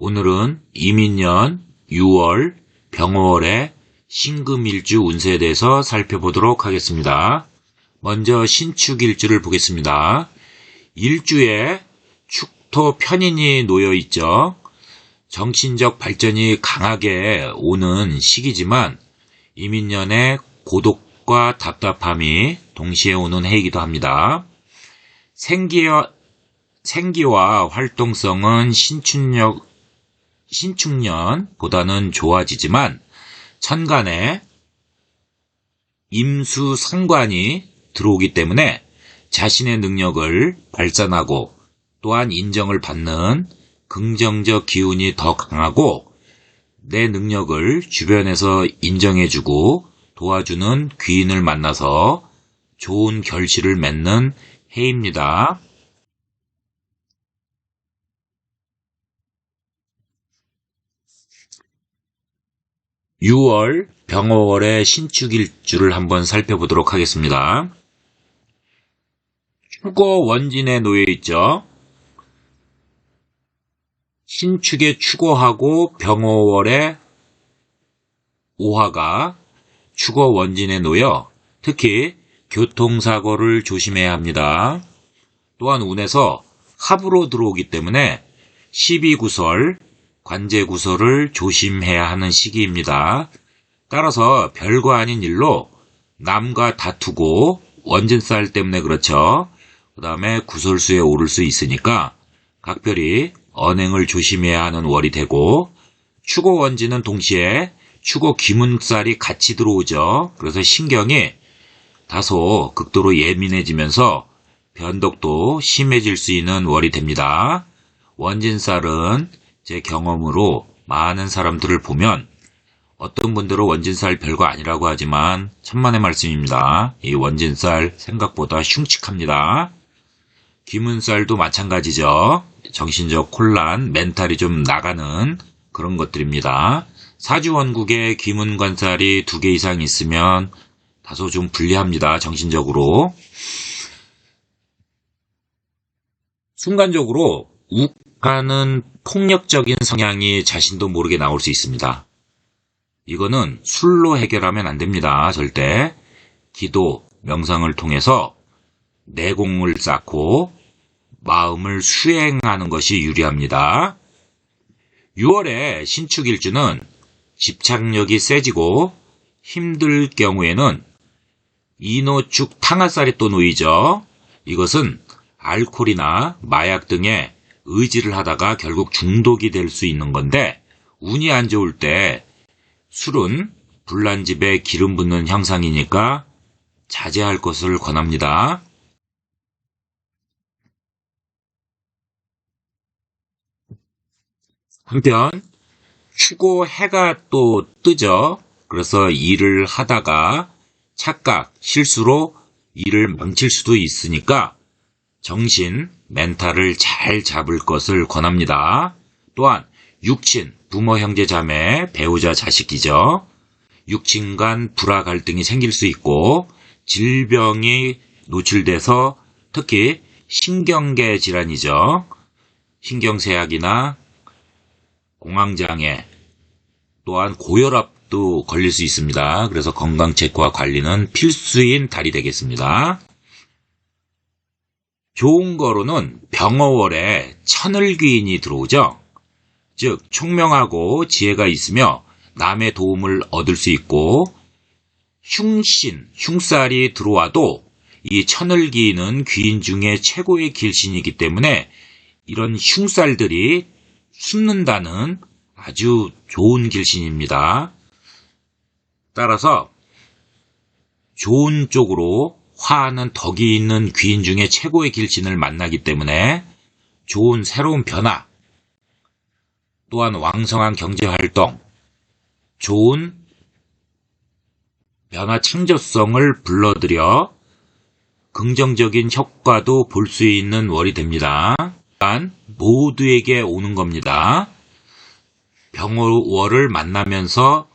오늘은 이민년 6월 병어월의 신금일주 운세에 대해서 살펴보도록 하겠습니다. 먼저 신축일주를 보겠습니다. 일주에 축토 편인이 놓여 있죠. 정신적 발전이 강하게 오는 시기지만 이민년의 고독과 답답함이 동시에 오는 해이기도 합니다. 생기와 활동성은 신축년보다는 좋아지지만 천간에 임수상관이 들어오기 때문에 자신의 능력을 발산하고 또한 인정을 받는 긍정적 기운이 더 강하고 내 능력을 주변에서 인정해주고 도와주는 귀인을 만나서 좋은 결실을 맺는 해입니다. (6월) 병어월의 신축일주를 한번 살펴보도록 하겠습니다. 축어 원진에 놓여 있죠. 신축의 축어하고 병어월의 오화가 축어 원진에 놓여 특히 교통사고를 조심해야 합니다. 또한 운에서 합으로 들어오기 때문에 시비구설, 관제구설을 조심해야 하는 시기입니다. 따라서 별거 아닌 일로 남과 다투고 원진살 때문에 그렇죠. 그 다음에 구설수에 오를 수 있으니까 각별히 언행을 조심해야 하는 월이 되고, 축어 원진은 동시에 축어 기문살이 같이 들어오죠. 그래서 신경이 다소 극도로 예민해지면서 변덕도 심해질 수 있는 월이 됩니다. 원진살은 제 경험으로 많은 사람들을 보면 어떤 분들은 원진살 별거 아니라고 하지만 천만의 말씀입니다. 이 원진살 생각보다 흉측합니다. 기문살도 마찬가지죠. 정신적 혼란, 멘탈이 좀 나가는 그런 것들입니다. 사주원국에 기문관살이 2개 이상 있으면 다소 좀 불리합니다. 정신적으로. 순간적으로 욱하는 폭력적인 성향이 자신도 모르게 나올 수 있습니다. 이거는 술로 해결하면 안 됩니다. 절대. 기도, 명상을 통해서 내공을 쌓고 마음을 수행하는 것이 유리합니다. 6월에 신축일주는 집착력이 세지고 힘들 경우에는 이노축 탕화살이 또 놓이죠. 이것은 알코올이나 마약 등에 의지를 하다가 결국 중독이 될 수 있는 건데, 운이 안 좋을 때 술은 불난집에 기름 붓는 형상이니까 자제할 것을 권합니다. 한편 축어 해가 또 뜨죠. 그래서 일을 하다가 착각, 실수로 일을 망칠 수도 있으니까 정신, 멘탈을 잘 잡을 것을 권합니다. 또한 육친, 부모, 형제, 자매, 배우자, 자식이죠. 육친 간 불화 갈등이 생길 수 있고 질병이 노출돼서 특히 신경계 질환이죠. 신경쇠약이나 공황장애, 또한 고혈압도 걸릴 수 있습니다. 그래서 건강 체크와 관리는 필수인 달이 되겠습니다. 좋은 거로는 병어월에 천을귀인이 들어오죠. 즉 총명하고 지혜가 있으며 남의 도움을 얻을 수 있고, 흉살이 들어와도 이 천을귀인은 귀인 중에 최고의 길신이기 때문에 이런 흉살들이 숨는다는 아주 좋은 길신입니다. 따라서 좋은 쪽으로 화하는 덕이 있는 귀인 중에 최고의 길신을 만나기 때문에 좋은 새로운 변화, 또한 왕성한 경제활동, 좋은 변화 창조성을 불러들여 긍정적인 효과도 볼 수 있는 월이 됩니다. 또한 모두에게 오는 겁니다. 병어월을 만나면서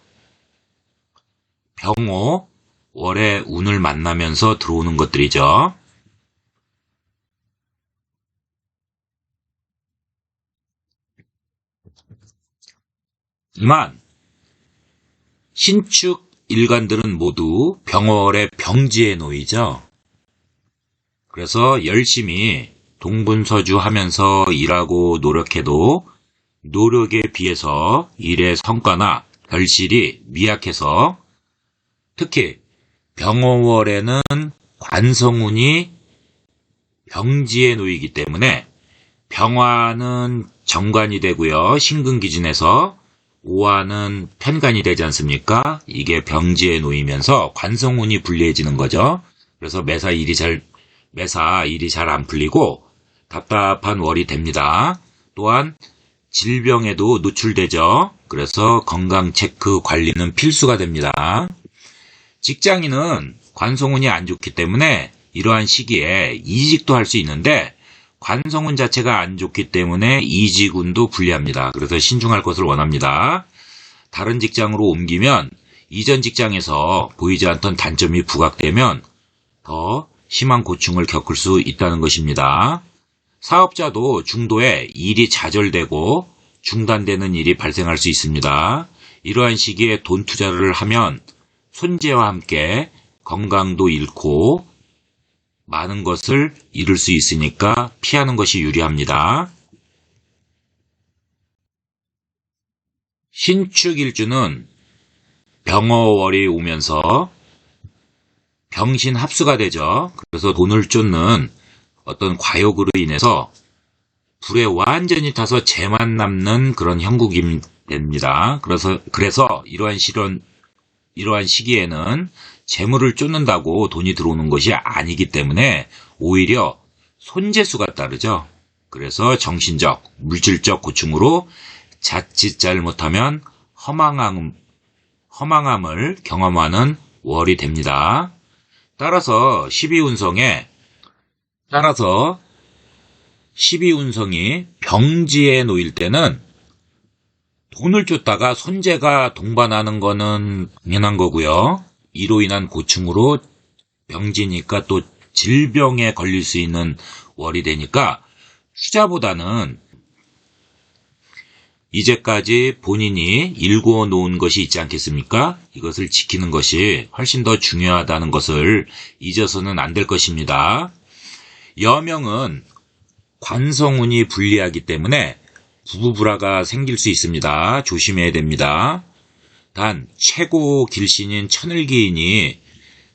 병어월의 운을 만나면서 들어오는 것들이죠. 이만 신축 일간들은 모두 병월의 병지에 놓이죠. 그래서 열심히 동분서주하면서 일하고 노력해도 노력에 비해서 일의 성과나 결실이 미약해서 특히 병어월에는 관성운이 병지에 놓이기 때문에 병화는 정관이 되고요. 신금기준에서 오화는 편관이 되지 않습니까? 이게 병지에 놓이면서 관성운이 불리해지는 거죠. 그래서 매사 일이 잘 안 풀리고 답답한 월이 됩니다. 또한 질병에도 노출되죠. 그래서 건강 체크 관리는 필수가 됩니다. 직장인은 관성운이 안 좋기 때문에 이러한 시기에 이직도 할 수 있는데 관성운 자체가 안 좋기 때문에 이직운도 불리합니다. 그래서 신중할 것을 원합니다. 다른 직장으로 옮기면 이전 직장에서 보이지 않던 단점이 부각되면 더 심한 고충을 겪을 수 있다는 것입니다. 사업자도 중도에 일이 좌절되고 중단되는 일이 발생할 수 있습니다. 이러한 시기에 돈 투자를 하면 손재와 함께 건강도 잃고 많은 것을 잃을 수 있으니까 피하는 것이 유리합니다. 신축일주는 병어월이 오면서 병신 합수가 되죠. 그래서 돈을 쫓는 어떤 과욕으로 인해서 불에 완전히 타서 재만 남는 그런 형국이 됩니다. 그래서 이러한 시기에는 재물을 쫓는다고 돈이 들어오는 것이 아니기 때문에 오히려 손재수가 따르죠. 그래서 정신적, 물질적 고충으로 자칫 잘못하면 허망함을 경험하는 월이 됩니다. 따라서 12운성이 병지에 놓일 때는 돈을 쫓다가 손재가 동반하는 거는 당연한 거고요. 이로 인한 고충으로 병지니까 또 질병에 걸릴 수 있는 월이 되니까 투자보다는 이제까지 본인이 일구어 놓은 것이 있지 않겠습니까? 이것을 지키는 것이 훨씬 더 중요하다는 것을 잊어서는 안 될 것입니다. 여명은 관성운이 불리하기 때문에 부부불화가 생길 수 있습니다. 조심해야 됩니다. 단 최고 길신인 천을기인이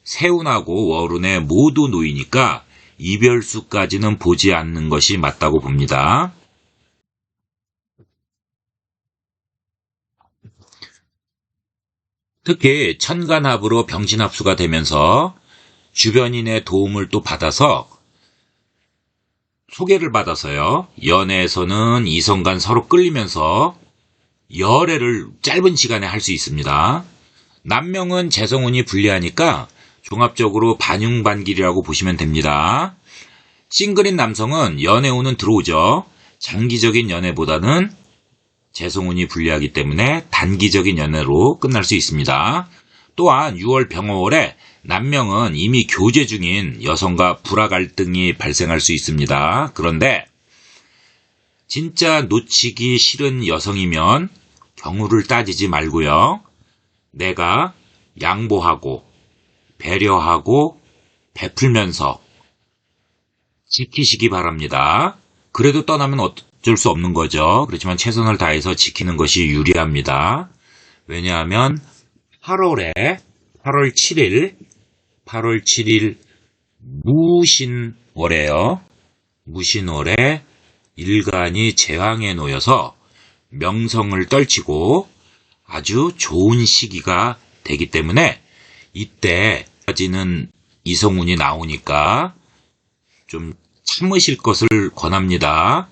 세운하고 월운에 모두 놓이니까 이별수까지는 보지 않는 것이 맞다고 봅니다. 특히 천간합으로 병신합수가 되면서 주변인의 도움을 또 받아서 소개를 받아서요. 연애에서는 이성간 서로 끌리면서 열애를 짧은 시간에 할 수 있습니다. 남명은 재성운이 불리하니까 종합적으로 반융반길이라고 보시면 됩니다. 싱글인 남성은 연애운은 들어오죠. 장기적인 연애보다는 재성운이 불리하기 때문에 단기적인 연애로 끝날 수 있습니다. 또한 6월 병어월에 남명은 이미 교제 중인 여성과 불화 갈등이 발생할 수 있습니다. 그런데 진짜 놓치기 싫은 여성이면 경우를 따지지 말고요. 내가 양보하고 배려하고 베풀면서 지키시기 바랍니다. 그래도 떠나면 어쩔 수 없는 거죠. 그렇지만 최선을 다해서 지키는 것이 유리합니다. 왜냐하면 8월 7일 무신월에요. 무신월에 일간이 제왕에 놓여서 명성을 떨치고 아주 좋은 시기가 되기 때문에 이때까지는 이성운이 나오니까 좀 참으실 것을 권합니다.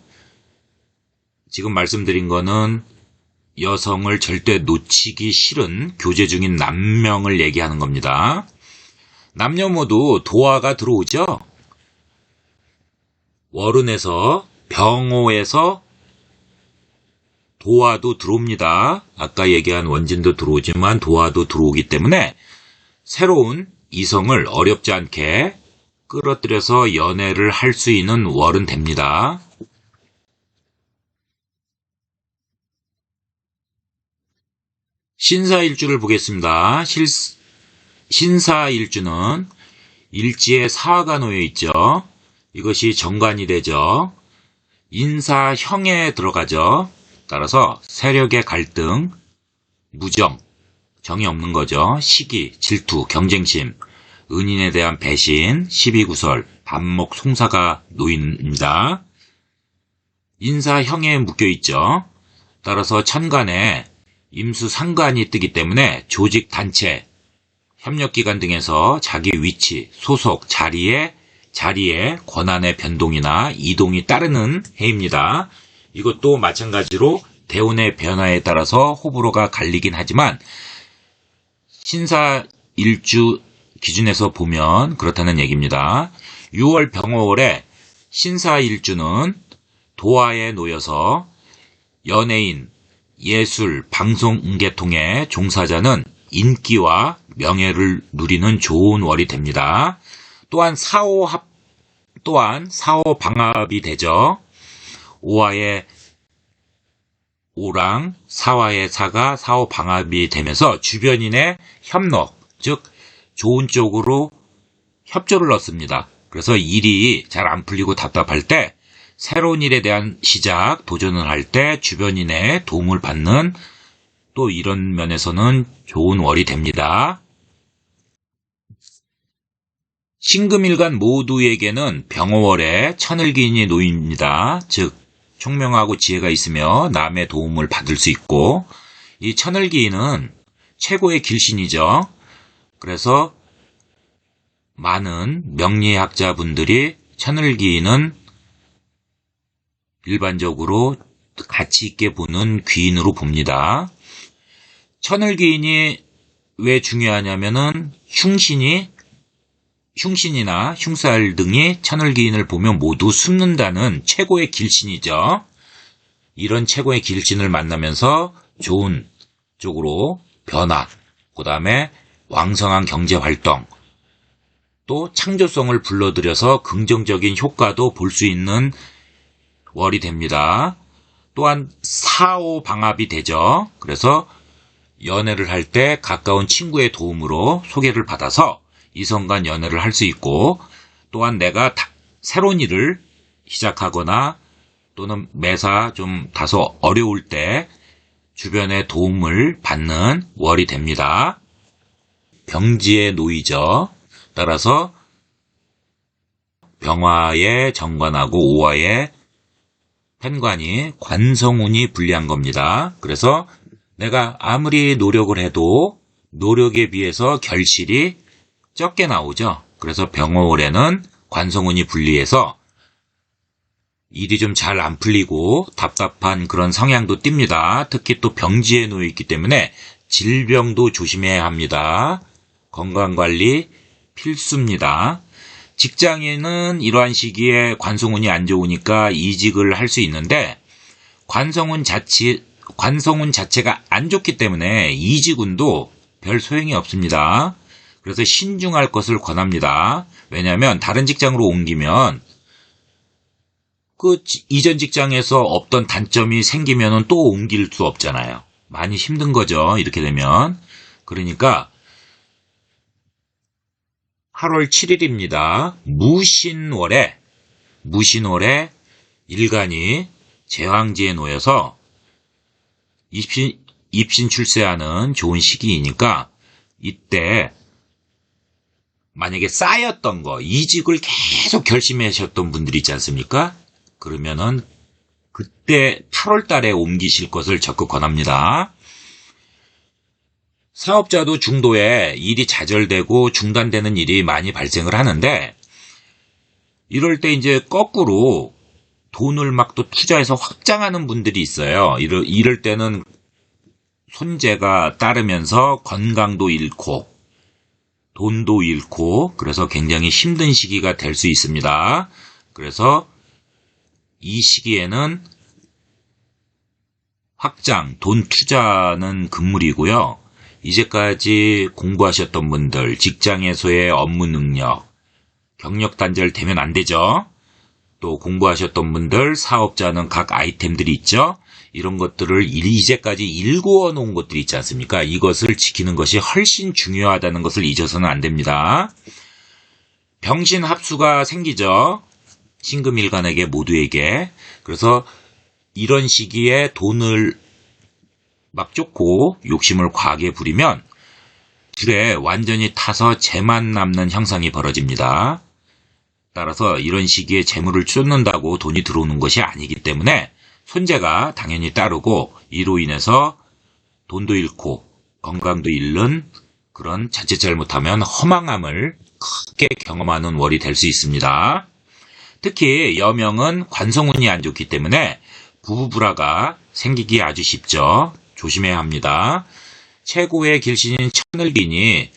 지금 말씀드린 거는 여성을 절대 놓치기 싫은 교제 중인 남명을 얘기하는 겁니다. 남녀 모두 도화가 들어오죠. 월운에서 병호에서 도화도 들어옵니다. 아까 얘기한 원진도 들어오지만 도화도 들어오기 때문에 새로운 이성을 어렵지 않게 끌어들여서 연애를 할 수 있는 월은 됩니다. 신사일주를 보겠습니다. 신사일주는 일지에 사화가 놓여 있죠. 이것이 정관이 되죠. 인사형에 들어가죠. 따라서 세력의 갈등, 무정, 정이 없는 거죠. 시기, 질투, 경쟁심, 은인에 대한 배신, 시비구설, 반목, 송사가 놓입니다. 인사형에 묶여있죠. 따라서 천간에 임수 상관이 뜨기 때문에 조직, 단체, 협력기관 등에서 자기 위치, 소속, 자리에 권한의 변동이나 이동이 따르는 해입니다. 이것도 마찬가지로 대운의 변화에 따라서 호불호가 갈리긴 하지만 신사일주 기준에서 보면 그렇다는 얘기입니다. 6월 병호월에 신사일주는 도화에 놓여서 연예인, 예술, 방송, 음계통의 종사자는 인기와 명예를 누리는 좋은 월이 됩니다. 또한 사호 방합이 되죠. 오화의 오랑, 사화의 사가 사호 방합이 되면서 주변인의 협력, 즉 좋은 쪽으로 협조를 얻습니다. 그래서 일이 잘 안 풀리고 답답할 때 새로운 일에 대한 시작, 도전을 할 때 주변인의 도움을 받는 또 이런 면에서는 좋은 월이 됩니다. 신금일간 모두에게는 병호월에 천을기인이 놓입니다. 즉 총명하고 지혜가 있으며 남의 도움을 받을 수 있고 이 천을기인은 최고의 길신이죠. 그래서 많은 명리학자분들이 천을기인은 일반적으로 가치 있게 보는 귀인으로 봅니다. 천을기인이 왜 중요하냐면은 흉신이나 흉살 등이 천을기인을 보면 모두 숨는다는 최고의 길신이죠. 이런 최고의 길신을 만나면서 좋은 쪽으로 변화, 그 다음에 왕성한 경제활동, 또 창조성을 불러들여서 긍정적인 효과도 볼 수 있는 월이 됩니다. 또한 사호 방합이 되죠. 그래서 연애를 할 때 가까운 친구의 도움으로 소개를 받아서 이성 간 연애를 할 수 있고 또한 내가 새로운 일을 시작하거나 또는 매사 좀 다소 어려울 때 주변의 도움을 받는 월이 됩니다. 병지에 놓이죠. 따라서 병화의 정관하고 오화의 편관이 관성운이 불리한 겁니다. 그래서 내가 아무리 노력을 해도 노력에 비해서 결실이 적게 나오죠. 그래서 병호월에는 관성운이 불리해서 일이 좀 잘 안 풀리고 답답한 그런 성향도 띱니다. 특히 또 병지에 놓여 있기 때문에 질병도 조심해야 합니다. 건강관리 필수입니다. 직장인은 이러한 시기에 관성운이 안 좋으니까 이직을 할 수 있는데 관성운 자체가 안 좋기 때문에 이직운도 별 소용이 없습니다. 그래서 신중할 것을 권합니다. 왜냐하면 다른 직장으로 옮기면 그 이전 직장에서 없던 단점이 생기면 또 옮길 수 없잖아요. 많이 힘든 거죠. 이렇게 되면. 그러니까 8월 7일입니다. 무신월에 일간이 제왕지에 놓여서 입신 출세하는 좋은 시기이니까 이때 만약에 쌓였던 거, 이직을 계속 결심하셨던 분들이 있지 않습니까? 그러면은 그때 8월 달에 옮기실 것을 적극 권합니다. 사업자도 중도에 일이 좌절되고 중단되는 일이 많이 발생을 하는데 이럴 때 이제 거꾸로 돈을 막 또 투자해서 확장하는 분들이 있어요. 이럴 때는 손재가 따르면서 건강도 잃고 돈도 잃고 그래서 굉장히 힘든 시기가 될 수 있습니다. 그래서 이 시기에는 확장, 돈 투자는 금물이고요. 이제까지 공부하셨던 분들, 직장에서의 업무 능력, 경력 단절되면 안 되죠. 또 공부하셨던 분들, 사업자는 각 아이템들이 있죠. 이런 것들을 이제까지 일구어 놓은 것들이 있지 않습니까? 이것을 지키는 것이 훨씬 중요하다는 것을 잊어서는 안 됩니다. 병신합수가 생기죠. 신금일간에게 모두에게. 그래서 이런 시기에 돈을 막 쫓고 욕심을 과하게 부리면 줄에 완전히 타서 재만 남는 형상이 벌어집니다. 따라서 이런 시기에 재물을 쫓는다고 돈이 들어오는 것이 아니기 때문에 손재가 당연히 따르고 이로 인해서 돈도 잃고 건강도 잃는 그런 자칫 잘못하면 허망함을 크게 경험하는 월이 될 수 있습니다. 특히 여명은 관성운이 안 좋기 때문에 부부불화가 생기기 아주 쉽죠. 조심해야 합니다. 최고의 길신인 천을긴이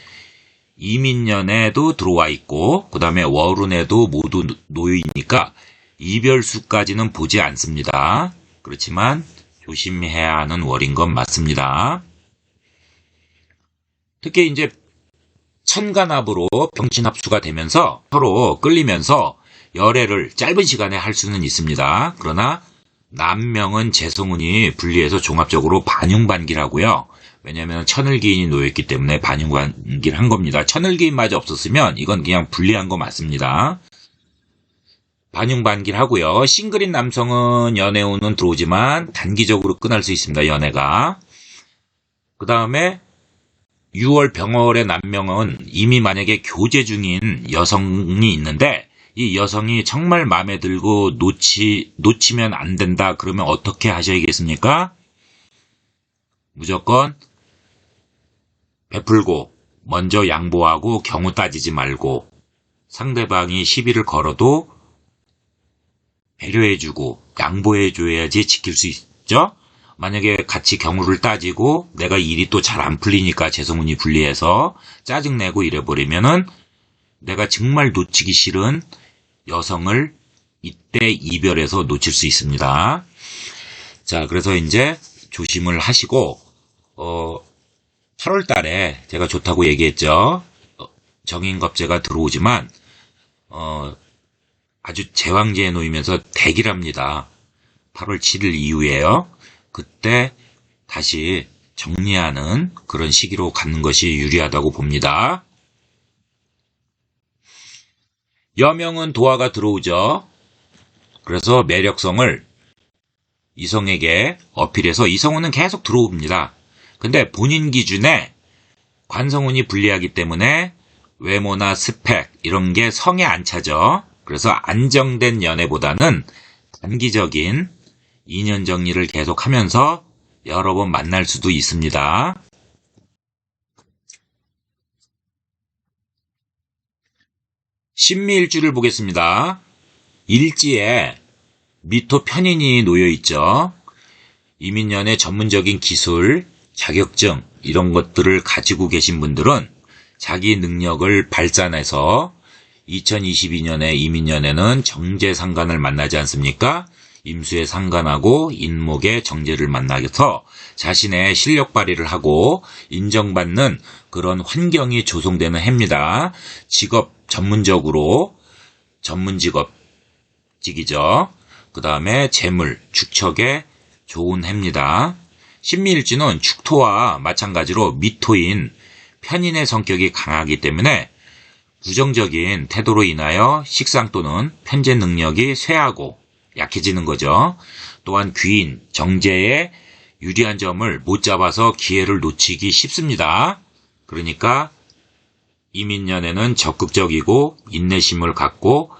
이민년에도 들어와 있고 그 다음에 월운에도 모두 놓여있으니까 이별수까지는 보지 않습니다. 그렇지만 조심해야 하는 월인 건 맞습니다. 특히 이제 천간합으로 병신합수가 되면서 서로 끌리면서 열애를 짧은 시간에 할 수는 있습니다. 그러나 남명은 재성운이 분리해서 종합적으로 반흉반기라고요. 왜냐하면 천을기인이 놓여있기 때문에 반흉반기를 한 겁니다. 천을기인마저 없었으면 이건 그냥 분리한 거 맞습니다. 반흉반기를 하고요. 싱글인 남성은 연애운은 들어오지만 단기적으로 끝날 수 있습니다. 연애가. 그 다음에 6월 병월의 남명은 이미 만약에 교제 중인 여성이 있는데 이 여성이 정말 마음에 들고 놓치면 안 된다. 그러면 어떻게 하셔야겠습니까? 무조건 베풀고 먼저 양보하고 경우 따지지 말고 상대방이 시비를 걸어도 배려해주고 양보해줘야지 지킬 수 있죠? 만약에 같이 경우를 따지고 내가 일이 또 잘 안 풀리니까 재성운이 분리해서 짜증내고 이래버리면은 내가 정말 놓치기 싫은 여성을 이때 이별해서 놓칠 수 있습니다. 자, 그래서 이제 조심을 하시고 8월 달에 제가 좋다고 얘기했죠. 정인겁제가 들어오지만 아주 제왕제에 놓이면서 대기랍니다. 8월 7일 이후에요. 그때 다시 정리하는 그런 시기로 갖는 것이 유리하다고 봅니다. 여명은 도화가 들어오죠. 그래서 매력성을 이성에게 어필해서 이성운은 계속 들어옵니다. 근데 본인 기준에 관성운이 불리하기 때문에 외모나 스펙 이런 게 성에 안 차죠. 그래서 안정된 연애보다는 단기적인 인연 정리를 계속하면서 여러 번 만날 수도 있습니다. 신미일주를 보겠습니다. 일지에 미토 편인이 놓여있죠. 이민년의 전문적인 기술, 자격증 이런 것들을 가지고 계신 분들은 자기 능력을 발산해서 2022년에 이민년에는 정제상간을 만나지 않습니까? 임수의 상간하고 인목의 정제를 만나서 자신의 실력 발휘를 하고 인정받는 그런 환경이 조성되는 해입니다. 직업 전문적으로 전문직업직이죠. 그 다음에 재물, 축척에 좋은 해입니다. 신미일주는 축토와 마찬가지로 미토인 편인의 성격이 강하기 때문에 부정적인 태도로 인하여 식상 또는 편재 능력이 쇠하고 약해지는 거죠. 또한 귀인, 정제의 유리한 점을 못 잡아서 기회를 놓치기 쉽습니다. 그러니까 이민년에는 적극적이고 인내심을 갖고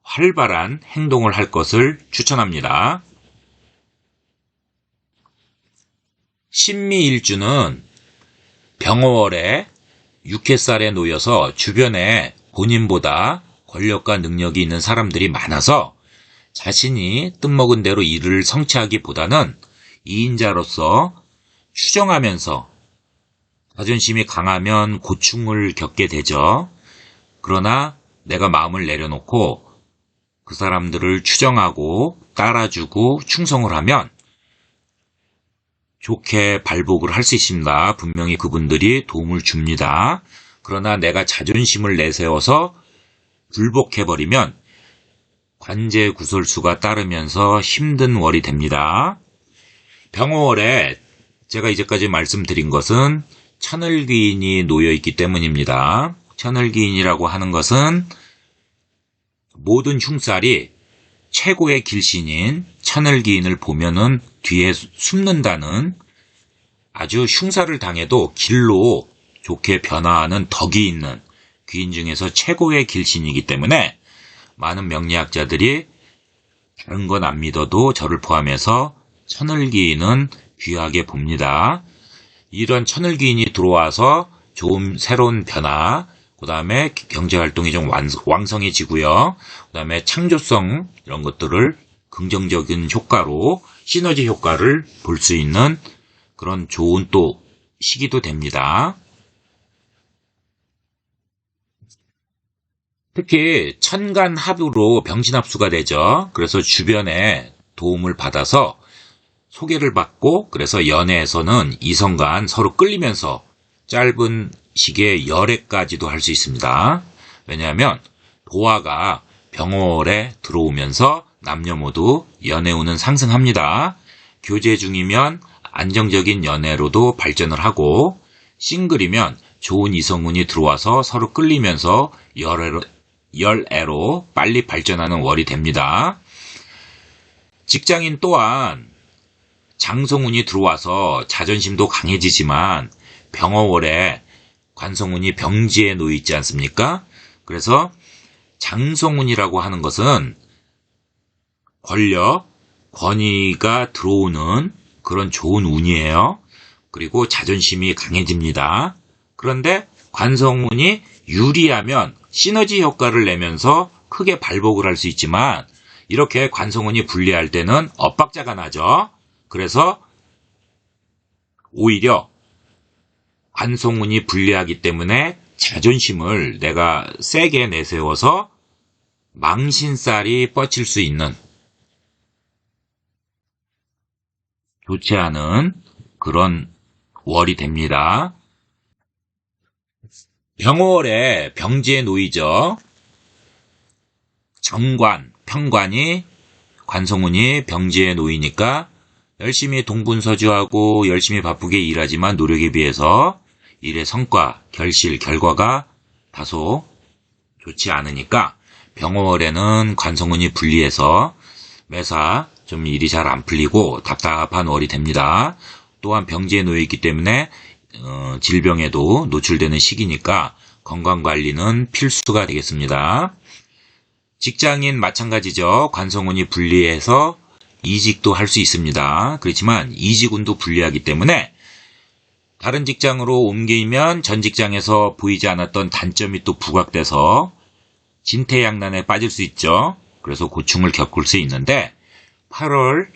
활발한 행동을 할 것을 추천합니다. 신미일주는 병월에 6회살에 놓여서 주변에 본인보다 권력과 능력이 있는 사람들이 많아서 자신이 뜻먹은 대로 일을 성취하기보다는 2인자로서 추정하면서 자존심이 강하면 고충을 겪게 되죠. 그러나 내가 마음을 내려놓고 그 사람들을 추정하고 따라주고 충성을 하면 좋게 발복을 할 수 있습니다. 분명히 그분들이 도움을 줍니다. 그러나 내가 자존심을 내세워서 불복해버리면 관제 구설수가 따르면서 힘든 월이 됩니다. 병호월에 제가 이제까지 말씀드린 것은 천을귀인이 놓여있기 때문입니다. 천을귀인이라고 하는 것은 모든 흉살이 최고의 길신인 천을귀인을 보면은 뒤에 숨는다는, 아주 흉살을 당해도 길로 좋게 변화하는 덕이 있는 귀인 중에서 최고의 길신이기 때문에 많은 명리학자들이 다른 건 안 믿어도 저를 포함해서 천을귀인은 귀하게 봅니다. 이런 천을귀인이 들어와서 좋은 새로운 변화, 그 다음에 경제활동이 좀 왕성해지고요. 그 다음에 창조성 이런 것들을 긍정적인 효과로 시너지 효과를 볼 수 있는 그런 좋은 또 시기도 됩니다. 특히 천간합으로 병신합수가 되죠. 그래서 주변에 도움을 받아서 소개를 받고, 그래서 연애에서는 이성간 서로 끌리면서 짧은 시기에 열애까지도 할 수 있습니다. 왜냐하면 도화가 병월에 들어오면서 남녀 모두 연애운은 상승합니다. 교제 중이면 안정적인 연애로도 발전을 하고, 싱글이면 좋은 이성운이 들어와서 서로 끌리면서 열애로 빨리 발전하는 월이 됩니다. 직장인 또한 장성운이 들어와서 자존심도 강해지지만 병어월에 관성운이 병지에 놓여 있지 않습니까? 그래서 장성운이라고 하는 것은 권력, 권위가 들어오는 그런 좋은 운이에요. 그리고 자존심이 강해집니다. 그런데 관성운이 유리하면 시너지 효과를 내면서 크게 발복을 할 수 있지만, 이렇게 관성운이 불리할 때는 엇박자가 나죠. 그래서 오히려 관성운이 불리하기 때문에 자존심을 내가 세게 내세워서 망신살이 뻗칠 수 있는 좋지 않은 그런 월이 됩니다. 병월에 병지에 놓이죠. 정관, 평관이 관성운이 병지에 놓이니까 열심히 동분서주하고 열심히 바쁘게 일하지만 노력에 비해서 일의 성과, 결실, 결과가 다소 좋지 않으니까 병월에는 관성운이 불리해서 매사 좀 일이 잘 안 풀리고 답답한 월이 됩니다. 또한 병지에 놓여있기 때문에 질병에도 노출되는 시기니까 건강관리는 필수가 되겠습니다. 직장인 마찬가지죠. 관성운이 불리해서 이직도 할 수 있습니다. 그렇지만 이직운도 불리하기 때문에 다른 직장으로 옮기면 전 직장에서 보이지 않았던 단점이 또 부각돼서 진퇴양난에 빠질 수 있죠. 그래서 고충을 겪을 수 있는데 8월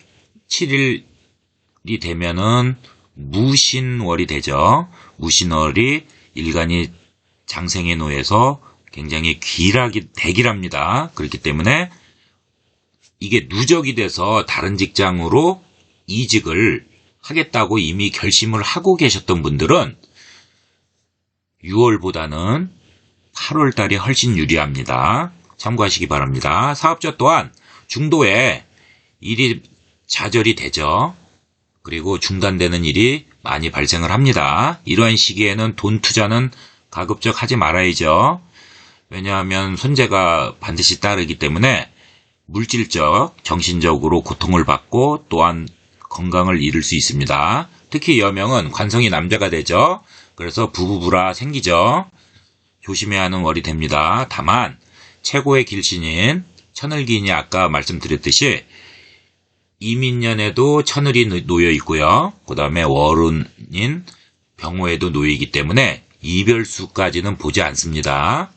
7일이 되면은 무신월이 되죠. 무신월이 일간이 장생에 놓여서 굉장히 대길합니다. 그렇기 때문에 이게 누적이 돼서 다른 직장으로 이직을 하겠다고 이미 결심을 하고 계셨던 분들은 6월보다는 8월 달이 훨씬 유리합니다. 참고하시기 바랍니다. 사업자 또한 중도에 일이 좌절이 되죠. 그리고 중단되는 일이 많이 발생을 합니다. 이러한 시기에는 돈 투자는 가급적 하지 말아야죠. 왜냐하면 손재가 반드시 따르기 때문에 물질적, 정신적으로 고통을 받고 또한 건강을 잃을 수 있습니다. 특히 여명은 관성이 남자가 되죠. 그래서 부부부라 생기죠. 조심해야 하는 월이 됩니다. 다만 최고의 길신인 천을기인이 아까 말씀드렸듯이 이민년에도 천을이 놓여 있고요. 그 다음에 월운인 병호에도 놓이기 때문에 이별수까지는 보지 않습니다.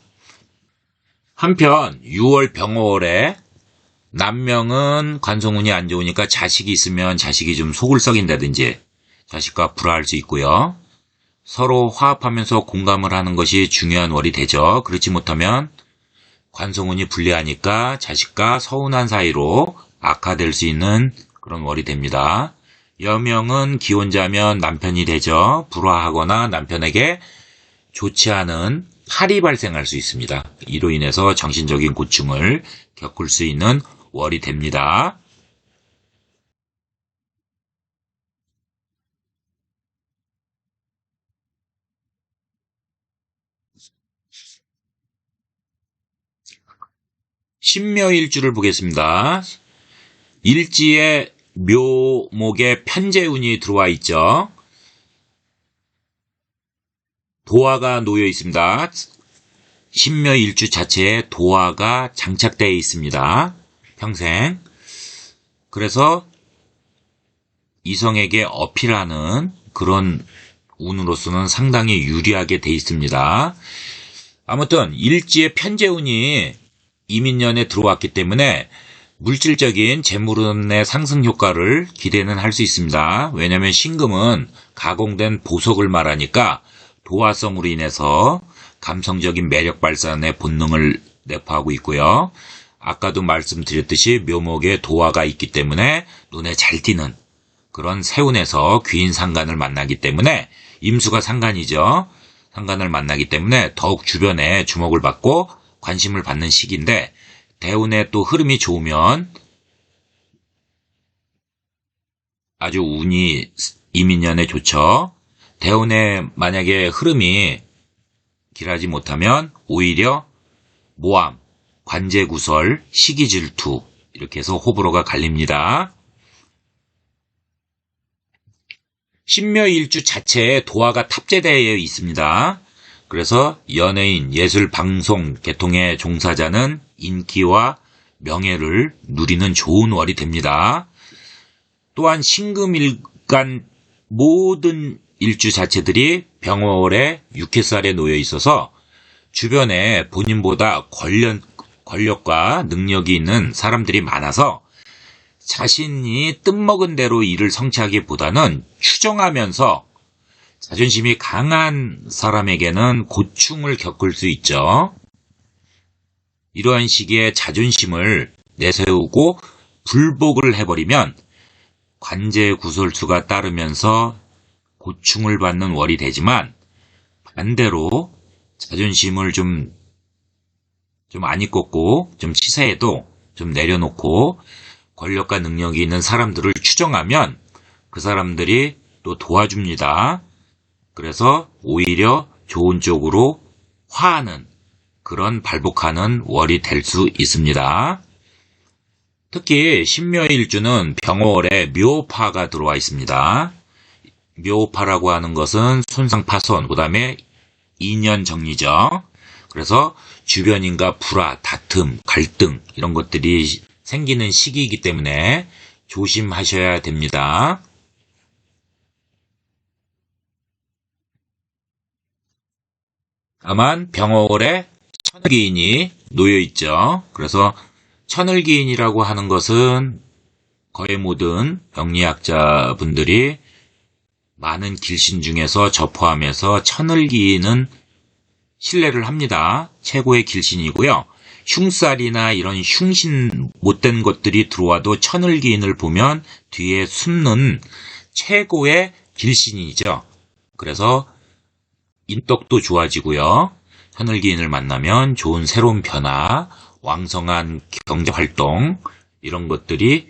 한편 6월 병호월에 남명은 관성운이 안 좋으니까 자식이 있으면 자식이 좀 속을 썩인다든지 자식과 불화할 수 있고요. 서로 화합하면서 공감을 하는 것이 중요한 월이 되죠. 그렇지 못하면 관성운이 불리하니까 자식과 서운한 사이로 악화될 수 있는 그런 월이 됩니다. 여명은 기혼자면 남편이 되죠. 불화하거나 남편에게 좋지 않은 팔이 발생할 수 있습니다. 이로 인해서 정신적인 고충을 겪을 수 있는 월이 됩니다. 신묘일주를 보겠습니다. 일지에 묘목에 편재운이 들어와 있죠. 도화가 놓여 있습니다. 신묘일주 자체에 도화가 장착되어 있습니다. 평생. 그래서 이성에게 어필하는 그런 운으로서는 상당히 유리하게 되어 있습니다. 아무튼 일지에 편재운이 이민년에 들어왔기 때문에 물질적인 재물운의 상승 효과를 기대는 할 수 있습니다. 왜냐하면 신금은 가공된 보석을 말하니까 도화성으로 인해서 감성적인 매력 발산의 본능을 내포하고 있고요. 아까도 말씀드렸듯이 묘목에 도화가 있기 때문에 눈에 잘 띄는 그런 세운에서 귀인 상간을 만나기 때문에 임수가 상간이죠. 상간을 만나기 때문에 더욱 주변에 주목을 받고 관심을 받는 시기인데 대운의 또 흐름이 좋으면 아주 운이 이민년에 좋죠. 대운의 만약에 흐름이 길하지 못하면 오히려 모함, 관제구설, 시기질투 이렇게 해서 호불호가 갈립니다. 신묘일주 자체에 도화가 탑재되어 있습니다. 그래서 연예인, 예술, 방송, 계통의 종사자는 인기와 명예를 누리는 좋은 월이 됩니다. 또한 신금일간 모든 일주 자체들이 병월에 육해살에 놓여 있어서 주변에 본인보다 권력과 능력이 있는 사람들이 많아서 자신이 뜻먹은 대로 일을 성취하기보다는 추정하면서 자존심이 강한 사람에게는 고충을 겪을 수 있죠. 이러한 시기에 자존심을 내세우고 불복을 해버리면 관제구설수가 따르면서 고충을 받는 월이 되지만 반대로 자존심을 좀 안 이뻤고 좀 치사해도 좀 내려놓고 권력과 능력이 있는 사람들을 추정하면 그 사람들이 또 도와줍니다. 그래서 오히려 좋은 쪽으로 화하는 그런 발복하는 월이 될 수 있습니다. 특히 신묘일주는 병월에 묘파가 들어와 있습니다. 묘파라고 하는 것은 손상파손, 그 다음에 인연정리죠. 그래서 주변인과 불화, 다툼, 갈등 이런 것들이 생기는 시기이기 때문에 조심하셔야 됩니다. 다만 병월에 천을기인이 놓여 있죠. 그래서 천을기인이라고 하는 것은 거의 모든 병리학자분들이 많은 길신 중에서 접포하면서 천을기인은 신뢰를 합니다. 최고의 길신이고요. 흉살이나 이런 흉신 못된 것들이 들어와도 천을기인을 보면 뒤에 숨는 최고의 길신이죠. 그래서 인덕도 좋아지고요. 천을기인을 만나면 좋은 새로운 변화, 왕성한 경제활동 이런 것들이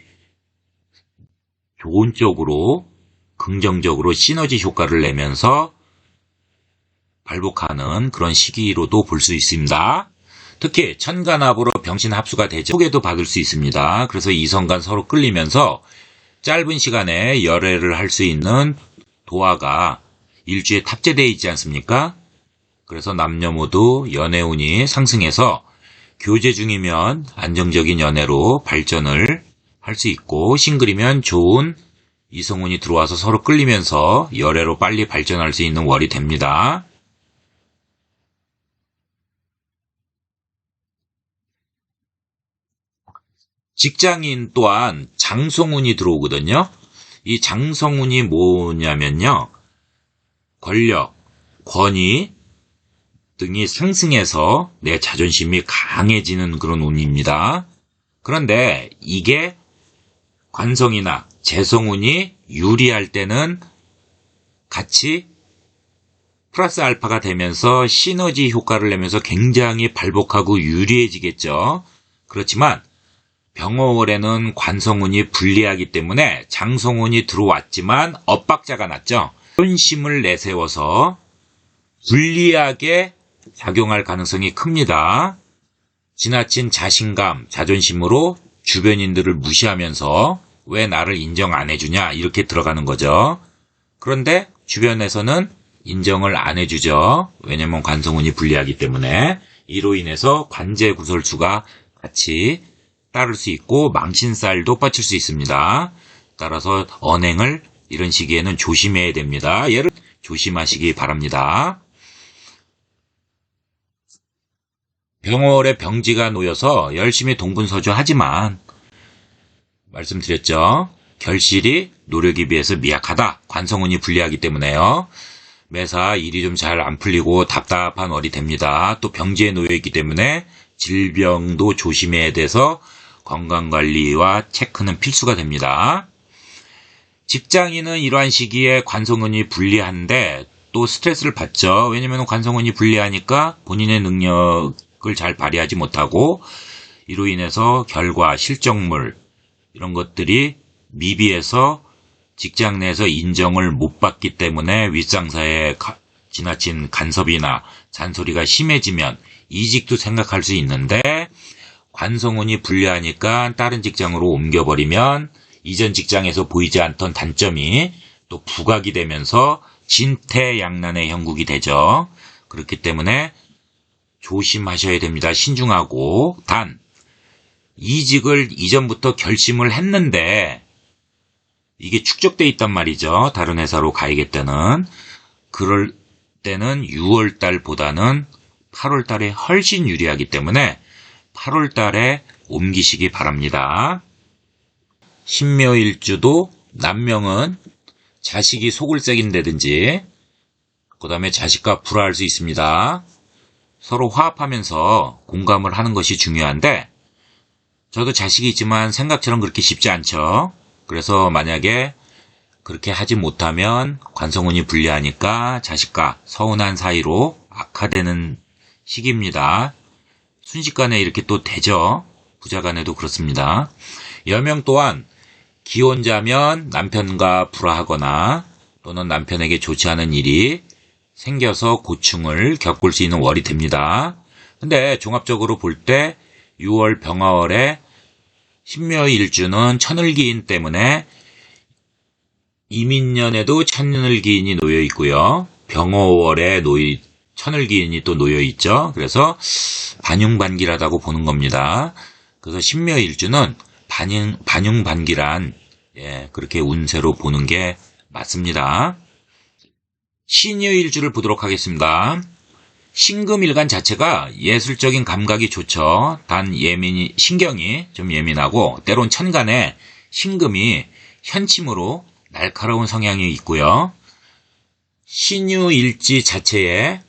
좋은 쪽으로 긍정적으로 시너지 효과를 내면서 발복하는 그런 시기로도 볼 수 있습니다. 특히 천간합으로 병신합수가 되죠. 소개도 받을 수 있습니다. 그래서 이성간 서로 끌리면서 짧은 시간에 열애를 할 수 있는 도화가 일주에 탑재되어 있지 않습니까? 그래서 남녀 모두 연애운이 상승해서 교제 중이면 안정적인 연애로 발전을 할 수 있고 싱글이면 좋은 이성운이 들어와서 서로 끌리면서 열애로 빨리 발전할 수 있는 월이 됩니다. 직장인 또한 장성운이 들어오거든요. 이 장성운이 뭐냐면요. 권력, 권위 등이 상승해서 내 자존심이 강해지는 그런 운입니다. 그런데 이게 관성이나 재성운이 유리할 때는 같이 플러스 알파가 되면서 시너지 효과를 내면서 굉장히 발복하고 유리해지겠죠. 그렇지만 병어월에는 관성운이 불리하기 때문에 장성운이 들어왔지만 엇박자가 났죠. 존심을 내세워서 불리하게 작용할 가능성이 큽니다. 지나친 자신감, 자존심으로 주변인들을 무시하면서 왜 나를 인정 안 해주냐 이렇게 들어가는 거죠. 그런데 주변에서는 인정을 안 해주죠. 왜냐면 관성운이 불리하기 때문에. 이로 인해서 관제 구설수가 같이 따를 수 있고 망신살도 뻗칠 수 있습니다. 따라서 언행을 이런 시기에는 조심해야 됩니다. 얘를 조심하시기 바랍니다. 병월에 병지가 놓여서 열심히 동분서주하지만 말씀드렸죠. 결실이 노력에 비해서 미약하다. 관성운이 불리하기 때문에요. 매사 일이 좀 잘 안 풀리고 답답한 월이 됩니다. 또 병지에 놓여있기 때문에 질병도 조심해야 돼서 건강관리와 체크는 필수가 됩니다. 직장인은 이러한 시기에 관성운이 불리한데 또 스트레스를 받죠. 왜냐하면 관성운이 불리하니까 본인의 능력을 잘 발휘하지 못하고 이로 인해서 결과, 실적물 이런 것들이 미비해서 직장 내에서 인정을 못 받기 때문에 윗상사의 지나친 간섭이나 잔소리가 심해지면 이직도 생각할 수 있는데 관성운이 불리하니까 다른 직장으로 옮겨버리면 이전 직장에서 보이지 않던 단점이 또 부각이 되면서 진퇴양난의 형국이 되죠. 그렇기 때문에 조심하셔야 됩니다. 신중하고. 단 이직을 이전부터 결심을 했는데 이게 축적돼 있단 말이죠. 다른 회사로 가야겠다는. 그럴 때는 6월달보다는 8월달에 훨씬 유리하기 때문에 8월달에 옮기시기 바랍니다. 신묘일주도 남명은 자식이 속을 새긴다든지 그 다음에 자식과 불화할 수 있습니다. 서로 화합하면서 공감을 하는 것이 중요한데 저도 자식이 있지만 생각처럼 그렇게 쉽지 않죠. 그래서 만약에 그렇게 하지 못하면 관성운이 불리하니까 자식과 서운한 사이로 악화되는 시기입니다. 순식간에 이렇게 또 되죠. 부자간에도 그렇습니다. 여명 또한 기혼자면 남편과 불화하거나 또는 남편에게 좋지 않은 일이 생겨서 고충을 겪을 수 있는 월이 됩니다. 근데 종합적으로 볼 때 6월 병화월에 신묘일주는 천을기인 때문에 이민년에도 천을기인이 놓여 있고요. 병화월에 천을기인이 또 놓여 있죠. 그래서 반융반길하다고 보는 겁니다. 그래서 신묘일주는 반융반길한 그렇게 운세로 보는 게 맞습니다. 신유일주를 보도록 하겠습니다. 신금일간 자체가 예술적인 감각이 좋죠. 단 신경이 좀 예민하고 때론 천간에 신금이 현침으로 날카로운 성향이 있고요. 신유일지 자체에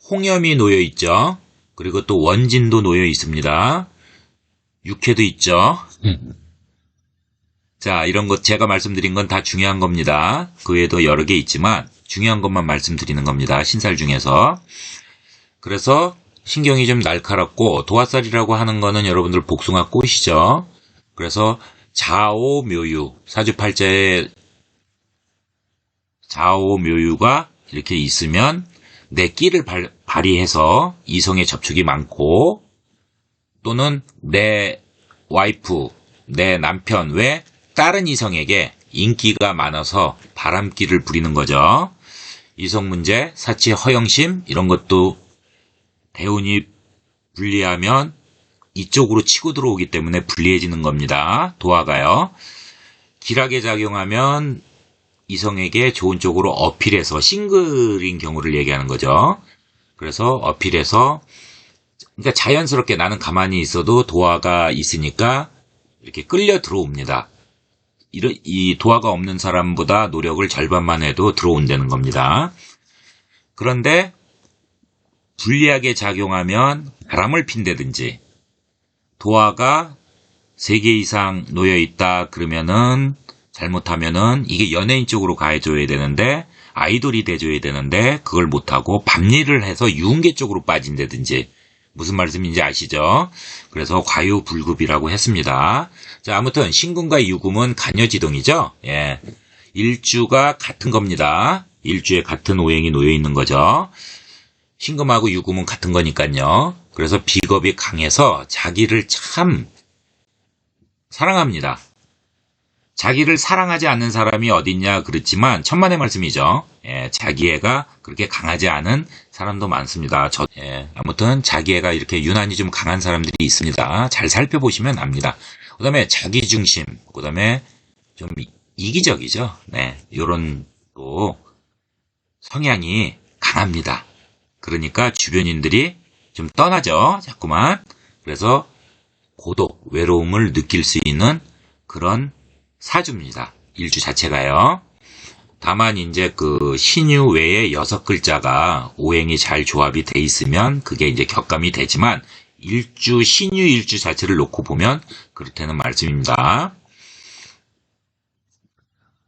홍염이 놓여 있죠. 그리고 또 원진도 놓여 있습니다. 육해도 있죠. 자, 이런 것 제가 말씀드린 건 다 중요한 겁니다. 그 외에도 여러 개 있지만 중요한 것만 말씀드리는 겁니다. 신살 중에서. 그래서 신경이 좀 날카롭고 도화살이라고 하는 거는 여러분들 복숭아 꽃이죠. 그래서 자오묘유, 사주팔자에 자오묘유가 이렇게 있으면 내 끼를 발휘해서 이성의 접촉이 많고 또는 내 와이프, 내 남편 외 다른 이성에게 인기가 많아서 바람기를 부리는 거죠. 이성 문제, 사치 허영심 이런 것도 대운이 불리하면 이쪽으로 치고 들어오기 때문에 불리해지는 겁니다. 도화가요. 길하게 작용하면 이성에게 좋은 쪽으로 어필해서 싱글인 경우를 얘기하는 거죠. 그래서 어필해서 그러니까 자연스럽게 나는 가만히 있어도 도화가 있으니까 이렇게 끌려 들어옵니다. 이 도화가 없는 사람보다 노력을 절반만 해도 들어온다는 겁니다. 그런데 불리하게 작용하면 바람을 핀다든지 도화가 3개 이상 놓여 있다 그러면은 잘못하면은 이게 연예인 쪽으로 가해줘야 되는데 아이돌이 돼줘야 되는데 그걸 못하고 밤일을 해서 유흥계 쪽으로 빠진다든지 무슨 말씀인지 아시죠? 그래서 과유불급이라고 했습니다. 자, 아무튼 신금과 유금은 간여지동이죠. 예. 일주가 같은 겁니다. 일주에 같은 오행이 놓여 있는 거죠. 신금하고 유금은 같은 거니까요. 그래서 비겁이 강해서 자기를 참 사랑합니다. 자기를 사랑하지 않는 사람이 어딨냐 그렇지만 천만의 말씀이죠. 예, 자기애가 그렇게 강하지 않은 사람도 많습니다. 아무튼 자기애가 이렇게 유난히 좀 강한 사람들이 있습니다. 잘 살펴보시면 압니다. 그 다음에 자기중심, 그 다음에 좀 이기적이죠. 네, 요런 또 성향이 강합니다. 그러니까 주변인들이 좀 떠나죠. 자꾸만. 그래서 고독, 외로움을 느낄 수 있는 그런 사주입니다. 일주 자체가요. 다만 이제 그 신유 외에 6글자가 오행이 잘 조합이 돼 있으면 그게 이제 격감이 되지만 일주, 신유 일주 자체를 놓고 보면 그렇다는 말씀입니다.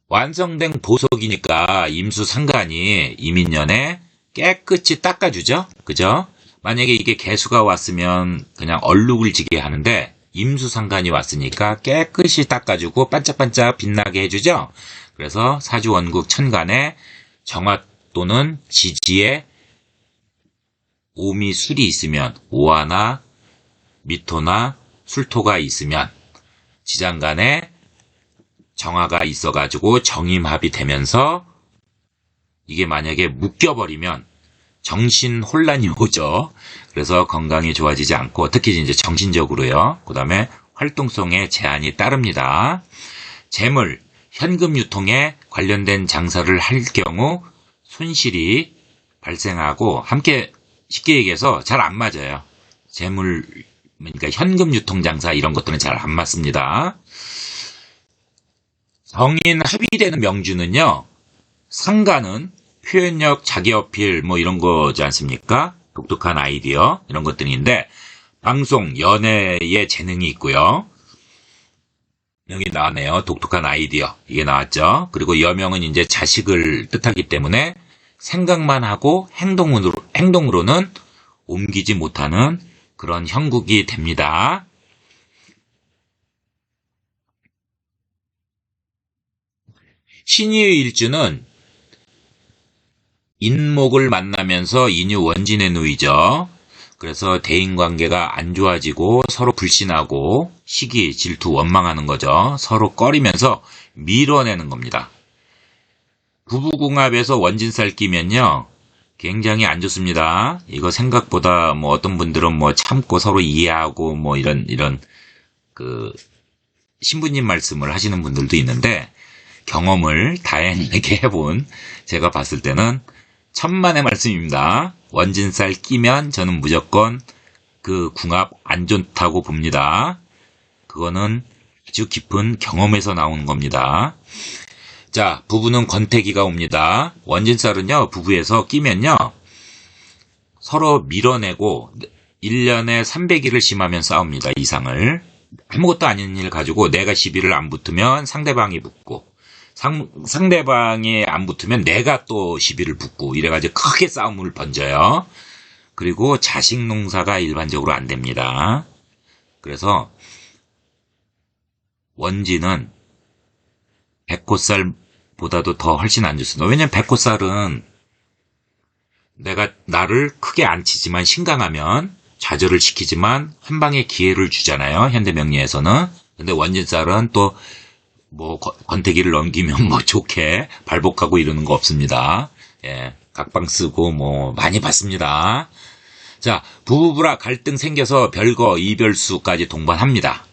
완성된 보석이니까 임수상간이 이민년에 깨끗이 닦아주죠. 그죠? 만약에 이게 개수가 왔으면 그냥 얼룩을 지게 하는데 임수상간이 왔으니까 깨끗이 닦아주고 반짝반짝 빛나게 해주죠. 그래서 사주원국 천간에 정화 또는 지지에 오미 술이 있으면 오화나 미토나 술토가 있으면 지장간에 정화가 있어가지고 정임합이 되면서 이게 만약에 묶여버리면 정신 혼란이 오죠. 그래서 건강이 좋아지지 않고 특히 이제 정신적으로요. 그 다음에 활동성에 제한이 따릅니다. 재물, 현금 유통에 관련된 장사를 할 경우 손실이 발생하고 함께 쉽게 얘기해서 잘 안 맞아요. 재물, 그러니까 현금 유통 장사 이런 것들은 잘 안 맞습니다. 정인 합의되는 명주는요. 상가는 표현력, 자기 어필 뭐 이런 거지 않습니까? 독특한 아이디어 이런 것들인데 방송, 연애에 재능이 있고요. 여기 나왔네요. 독특한 아이디어 이게 나왔죠. 그리고 여명은 이제 자식을 뜻하기 때문에 생각만 하고 행동으로는 옮기지 못하는 그런 형국이 됩니다. 신유의 일주는 인목을 만나면서 인유 원진에 놓이죠. 그래서 대인관계가 안 좋아지고 서로 불신하고 시기, 질투, 원망하는 거죠. 서로 꺼리면서 밀어내는 겁니다. 부부궁합에서 원진살 끼면요. 굉장히 안 좋습니다. 이거 생각보다 뭐 어떤 분들은 뭐 참고 서로 이해하고 뭐 이런 그 신부님 말씀을 하시는 분들도 있는데 경험을 다양하게 해본 제가 봤을 때는 천만의 말씀입니다. 원진살 끼면 저는 무조건 그 궁합 안 좋다고 봅니다. 그거는 아주 깊은 경험에서 나오는 겁니다. 자, 부부는 권태기가 옵니다. 원진살은요, 부부에서 끼면요, 서로 밀어내고 1년에 300일을 심하면 싸웁니다. 이상을. 아무것도 아닌 일 가지고 내가 시비를 안 붙으면 상대방이 붙고 상대방이 안 붙으면 내가 또 시비를 붙고 이래가지고 크게 싸움을 번져요. 그리고 자식 농사가 일반적으로 안 됩니다. 그래서 원진은 백호살보다도 더 훨씬 안 좋습니다. 왜냐면 백호살은 내가 나를 크게 안 치지만 신강하면 좌절을 시키지만 한 방에 기회를 주잖아요. 현대명리에서는. 근데 원진살은 또 뭐 권태기를 넘기면 뭐 좋게 발복하고 이러는 거 없습니다. 예, 각방 쓰고 뭐 많이 봤습니다. 자, 부부부라 갈등 생겨서 별거 이별수까지 동반합니다.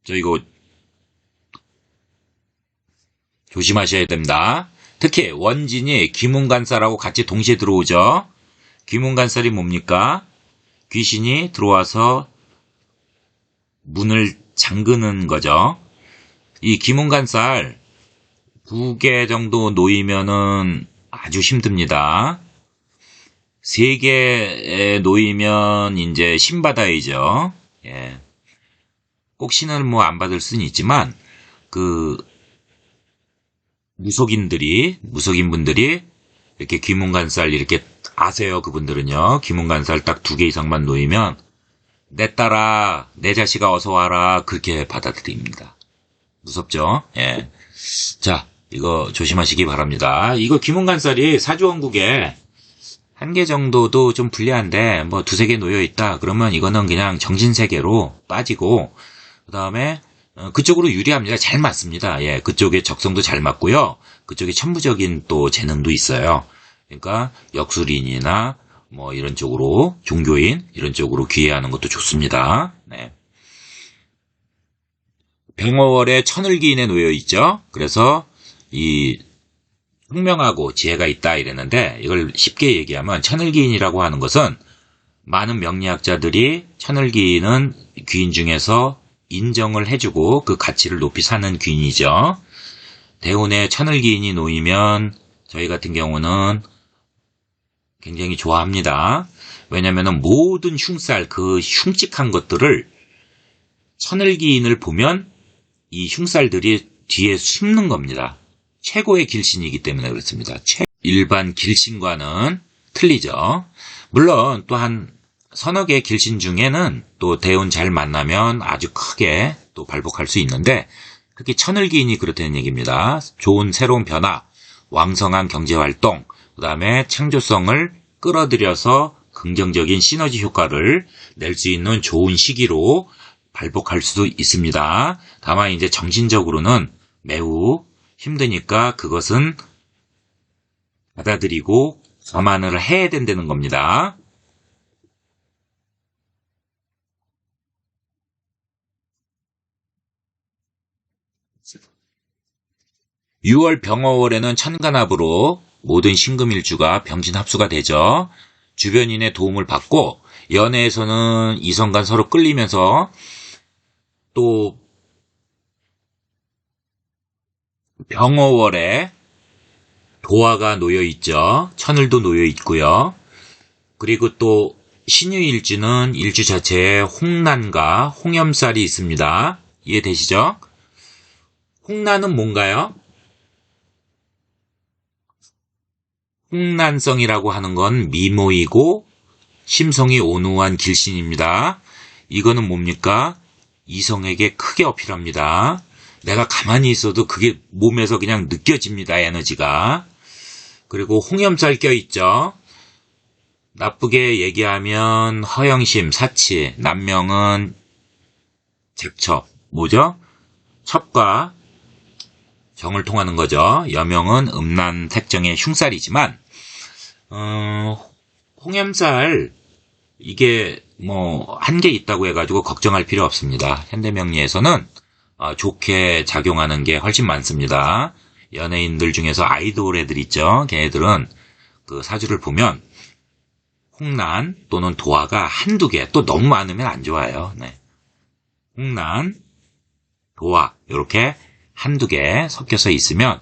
저 이거 조심하셔야 됩니다. 특히 원진이 귀문간살하고 같이 동시에 들어오죠. 귀문간살이 뭡니까? 귀신이 들어와서 문을 잠그는 거죠. 이 귀문간살 2개 정도 놓이면은 아주 힘듭니다. 3개에 놓이면 이제 신 받아야죠. 예. 꼭 신을 뭐 안 받을 수는 있지만 그 무속인분들이 이렇게 귀문간살 이렇게 아세요? 그분들은요. 귀문간살 딱 2개 이상만 놓이면 내 딸아, 내 자식아 어서 와라 그렇게 받아들입니다. 무섭죠? 예. 자, 이거 조심하시기 바랍니다. 이거 귀문간살이 사주원국에 1개 정도도 좀 불리한데 뭐 2-3개 놓여있다 그러면 이거는 그냥 정신세계로 빠지고 그 다음에 그쪽으로 유리합니다. 잘 맞습니다. 예, 그쪽에 적성도 잘 맞고요. 그쪽에 천부적인 또 재능도 있어요. 그러니까 역술인이나 뭐 이런 쪽으로 종교인 이런 쪽으로 기회하는 것도 좋습니다. 네. 병어월에 천을기인에 놓여 있죠. 그래서 이 총명하고 지혜가 있다 이랬는데 이걸 쉽게 얘기하면 천을기인이라고 하는 것은 많은 명리학자들이 천을기인은 귀인 중에서 인정을 해주고 그 가치를 높이 사는 귀인이죠. 대운에 천을기인이 놓이면 저희 같은 경우는 굉장히 좋아합니다. 왜냐하면 모든 흉살, 그 흉측한 것들을 천을기인을 보면 이 흉살들이 뒤에 숨는 겁니다. 최고의 길신이기 때문에 그렇습니다. 일반 길신과는 틀리죠. 물론 또 한 서너 개의 길신 중에는 또 대운 잘 만나면 아주 크게 또 발복할 수 있는데 특히 천을기인이 그렇다는 얘기입니다. 좋은 새로운 변화, 왕성한 경제활동, 그 다음에 창조성을 끌어들여서 긍정적인 시너지 효과를 낼 수 있는 좋은 시기로 발복할 수도 있습니다. 다만 이제 정신적으로는 매우 힘드니까 그것은 받아들이고 감안을 해야 된다는 겁니다. 6월 병어월에는 천간합으로 모든 신금일주가 병신합수가 되죠. 주변인의 도움을 받고 연애에서는 이성 간 서로 끌리면서 또 병어월에 도화가 놓여 있죠. 천을도 놓여 있고요. 그리고 또 신유일주는 일주 자체에 홍난과 홍염살이 있습니다. 이해되시죠? 홍난은 뭔가요? 홍난성이라고 하는 건 미모이고 심성이 온후한 길신입니다. 이거는 뭡니까? 이성에게 크게 어필합니다. 내가 가만히 있어도 그게 몸에서 그냥 느껴집니다. 에너지가. 그리고 홍염살 껴있죠. 나쁘게 얘기하면 허영심, 사치, 남명은 zek첩, 뭐죠? 첩과 정을 통하는 거죠. 여명은 음란 색정의 흉살이지만 홍염살 이게 뭐 한계 있다고 해가지고 걱정할 필요 없습니다. 현대명리에서는 좋게 작용하는 게 훨씬 많습니다. 연예인들 중에서 아이돌 애들 있죠. 걔네들은 그 사주를 보면 홍난 또는 도화가 한두 개, 또 너무 많으면 안 좋아요. 네. 홍난, 도화 이렇게 한두 개 섞여서 있으면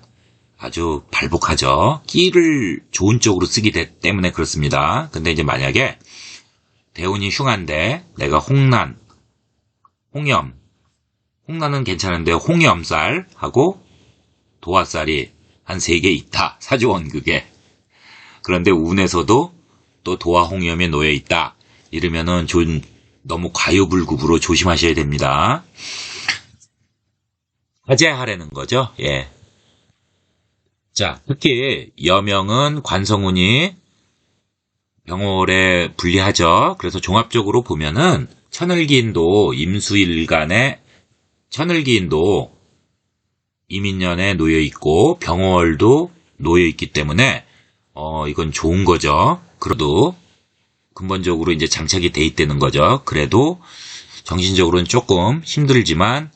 아주 발복하죠. 끼를 좋은 쪽으로 쓰기 때문에 그렇습니다. 근데 이제 만약에 대운이 흉한데 내가 홍난, 홍난은 괜찮은데 홍염살하고 도화살이 한 3개 있다. 사주원극에. 그런데 운에서도 또 도화 홍염에 놓여 있다. 이러면은 좀 너무 과유불급으로 조심하셔야 됩니다. 화제하라는 거죠. 예. 자, 특히 여명은 관성운이 병월에 불리하죠. 그래서 종합적으로 보면은 천을기인도 임수일간에 천을기인도 이민년에 놓여 있고 병월도 놓여 있기 때문에 이건 좋은 거죠. 그래도 근본적으로 이제 장착이 돼 있다는 거죠. 그래도 정신적으로는 조금 힘들지만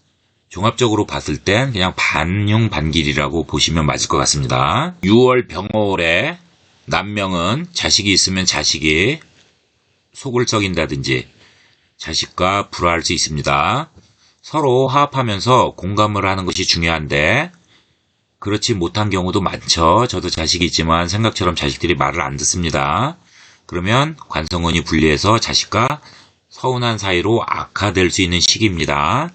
종합적으로 봤을 땐 그냥 반용반길이라고 보시면 맞을 것 같습니다. 6월 병월에 남명은 자식이 있으면 자식이 속을 썩인다든지 자식과 불화할 수 있습니다. 서로 화합하면서 공감을 하는 것이 중요한데 그렇지 못한 경우도 많죠. 저도 자식이 있지만 생각처럼 자식들이 말을 안 듣습니다. 그러면 관성운이 불리해서 자식과 서운한 사이로 악화될 수 있는 시기입니다.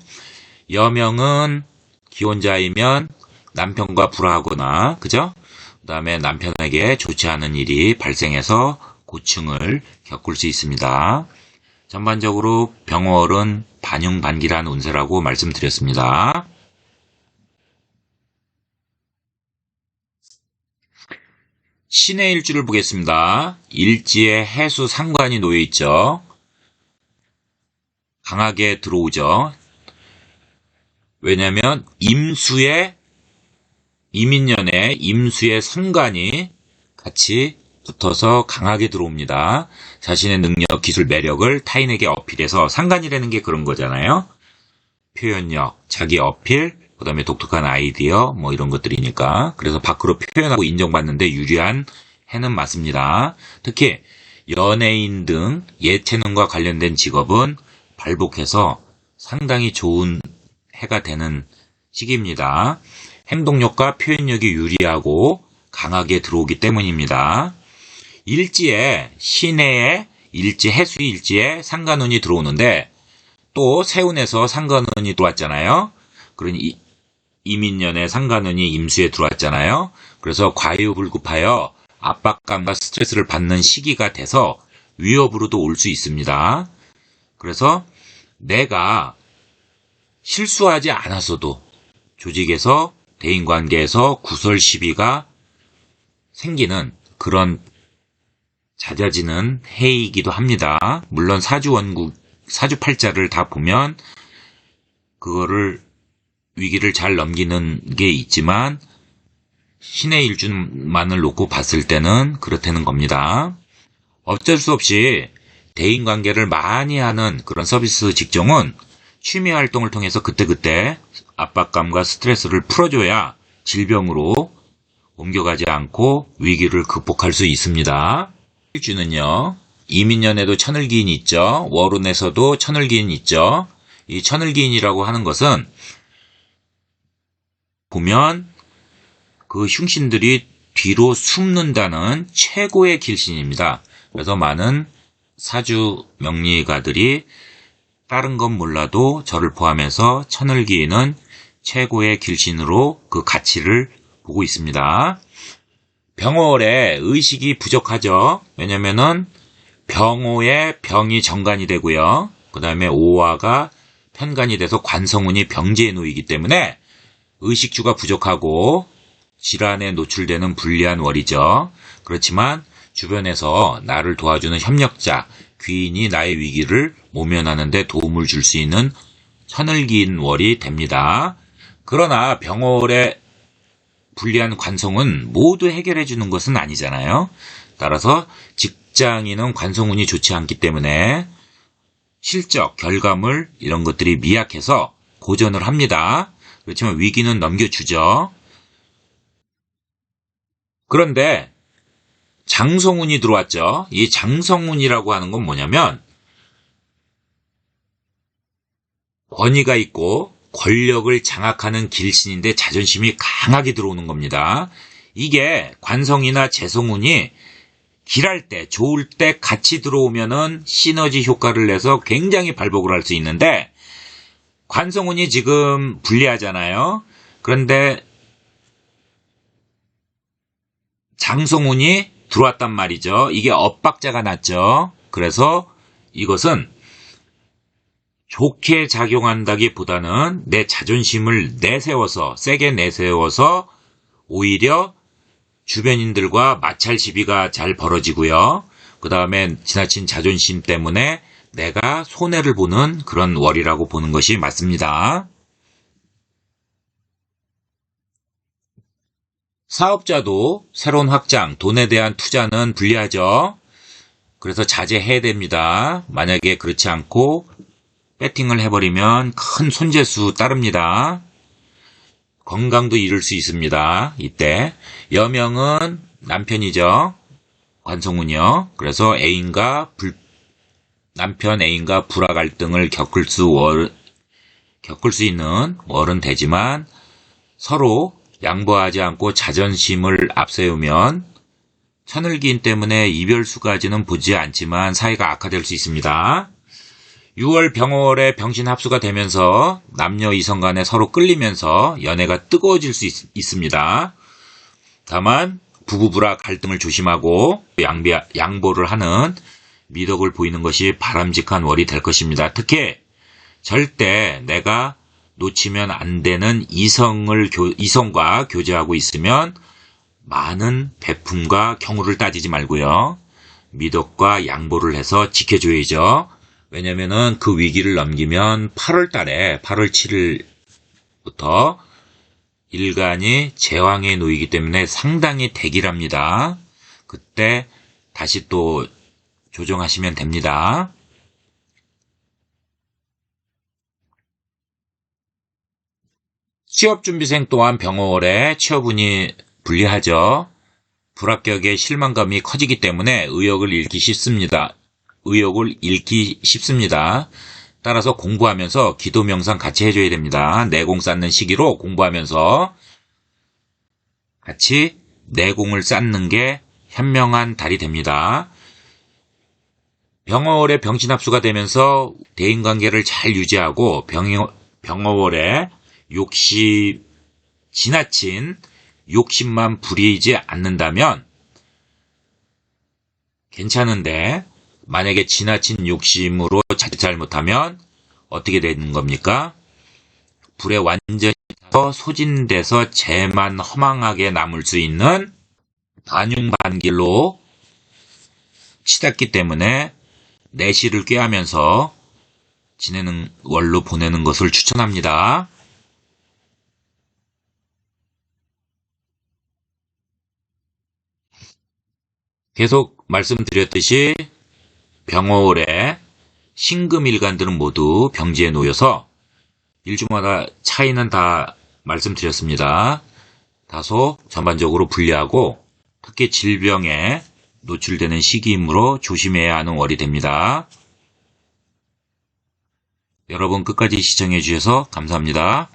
여명은 기혼자이면 남편과 불화하거나, 그죠? 그 다음에 남편에게 좋지 않은 일이 발생해서 고충을 겪을 수 있습니다. 전반적으로 병월은 반흉반기라는 운세라고 말씀드렸습니다. 신의 일주를 보겠습니다. 일지에 해수 상관이 놓여 있죠. 강하게 들어오죠. 왜냐하면 이민년에 임수의 상관이 같이 붙어서 강하게 들어옵니다. 자신의 능력, 기술, 매력을 타인에게 어필해서 상관이라는 게 그런 거잖아요. 표현력, 자기 어필, 그 다음에 독특한 아이디어, 뭐 이런 것들이니까. 그래서 밖으로 표현하고 인정받는데 유리한 해는 맞습니다. 특히 연예인 등 예체능과 관련된 직업은 발복해서 상당히 좋은 해가 되는 시기입니다. 행동력과 표현력이 유리하고 강하게 들어오기 때문입니다. 일지에 신해의 일지, 해수 일지에 상관운이 들어오는데 또 세운에서 상관운이 들어왔잖아요. 그러니 이민년에 상관운이 임수에 들어왔잖아요. 그래서 과유불급하여 압박감과 스트레스를 받는 시기가 돼서 위협으로도 올 수 있습니다. 그래서 내가 실수하지 않았어도 조직에서 대인관계에서 구설 시비가 생기는 그런 잦아지는 해이기도 합니다. 물론 사주팔자를 다 보면 그거를 위기를 잘 넘기는 게 있지만 신의 일주만을 놓고 봤을 때는 그렇다는 겁니다. 어쩔 수 없이 대인관계를 많이 하는 그런 서비스 직종은 취미 활동을 통해서 그때그때 압박감과 스트레스를 풀어줘야 질병으로 옮겨가지 않고 위기를 극복할 수 있습니다. 일주는요, 이민년에도 천을기인이 있죠. 월운에서도 천을기인이 있죠. 이 천을기인이라고 하는 것은 보면 그 흉신들이 뒤로 숨는다는 최고의 길신입니다. 그래서 많은 사주 명리가들이 다른 건 몰라도 저를 포함해서 천을기인은 최고의 길신으로 그 가치를 보고 있습니다. 병월에 의식이 부족하죠. 왜냐면은 병호에 병이 정관이 되고요. 그 다음에 오화가 편관이 돼서 관성운이 병지에 놓이기 때문에 의식주가 부족하고 질환에 노출되는 불리한 월이죠. 그렇지만 주변에서 나를 도와주는 협력자, 귀인이 나의 위기를 모면하는 데 도움을 줄 수 있는 천을기인 월이 됩니다. 그러나 병월에 불리한 관성은 모두 해결해 주는 것은 아니잖아요. 따라서 직장인은 관성운이 좋지 않기 때문에 실적, 결과물 이런 것들이 미약해서 고전을 합니다. 그렇지만 위기는 넘겨주죠. 그런데 장성운이 들어왔죠. 이 장성운이라고 하는 건 뭐냐면 권위가 있고 권력을 장악하는 길신인데 자존심이 강하게 들어오는 겁니다. 이게 관성이나 재성운이 길할 때, 좋을 때 같이 들어오면은 시너지 효과를 내서 굉장히 발복을 할 수 있는데 관성운이 지금 불리하잖아요. 그런데 장성운이 들어왔단 말이죠. 이게 엇박자가 났죠. 그래서 이것은 좋게 작용한다기보다는 내 자존심을 세게 내세워서 오히려 주변인들과 마찰 시비가 잘 벌어지고요. 그 다음에 지나친 자존심 때문에 내가 손해를 보는 그런 월이라고 보는 것이 맞습니다. 사업자도 새로운 확장, 돈에 대한 투자는 불리하죠. 그래서 자제해야 됩니다. 만약에 그렇지 않고 배팅을 해버리면 큰 손재수 따릅니다. 건강도 잃을 수 있습니다. 이때 여명은 남편이죠. 관성운이요. 그래서 남편 애인과 불화 갈등을 겪을 수 있는 월은 되지만 서로 양보하지 않고 자존심을 앞세우면 천을기인 때문에 이별수까지는 보지 않지만 사이가 악화될 수 있습니다. 6월 병월에 병신 합수가 되면서 남녀 이성 간에 서로 끌리면서 연애가 뜨거워질 수 있습니다. 다만 부부부라 갈등을 조심하고 양보를 하는 미덕을 보이는 것이 바람직한 월이 될 것입니다. 특히 절대 내가 놓치면 안 되는 이성과 교제하고 있으면 많은 베품과 경우를 따지지 말고요. 미덕과 양보를 해서 지켜줘야죠. 왜냐면은 그 위기를 넘기면 8월 달에 8월 7일부터 일간이 제왕에 놓이기 때문에 상당히 대기랍니다. 그때 다시 또 조정하시면 됩니다. 취업준비생 또한 병월에 취업운이 불리하죠. 불합격의 실망감이 커지기 때문에 의욕을 잃기 쉽습니다. 따라서 공부하면서 기도 명상 같이 해줘야 됩니다. 내공 쌓는 시기로 공부하면서 같이 내공을 쌓는 게 현명한 달이 됩니다. 병어월에 병신합수가 되면서 대인관계를 잘 유지하고 병어월에 지나친 욕심만 부리지 않는다면 괜찮은데 만약에 지나친 욕심으로 자칫 잘못하면 어떻게 되는 겁니까? 불에 완전히 소진돼서 죄만 허망하게 남을 수 있는 반윤반길로 치닫기 때문에 내실을 꾀하면서 지내는 월로 보내는 것을 추천합니다. 계속 말씀드렸듯이 병월에 신금일간들은 모두 병지에 놓여서 일주마다 차이는 다 말씀드렸습니다. 다소 전반적으로 불리하고 특히 질병에 노출되는 시기이므로 조심해야 하는 월이 됩니다. 여러분 끝까지 시청해 주셔서 감사합니다.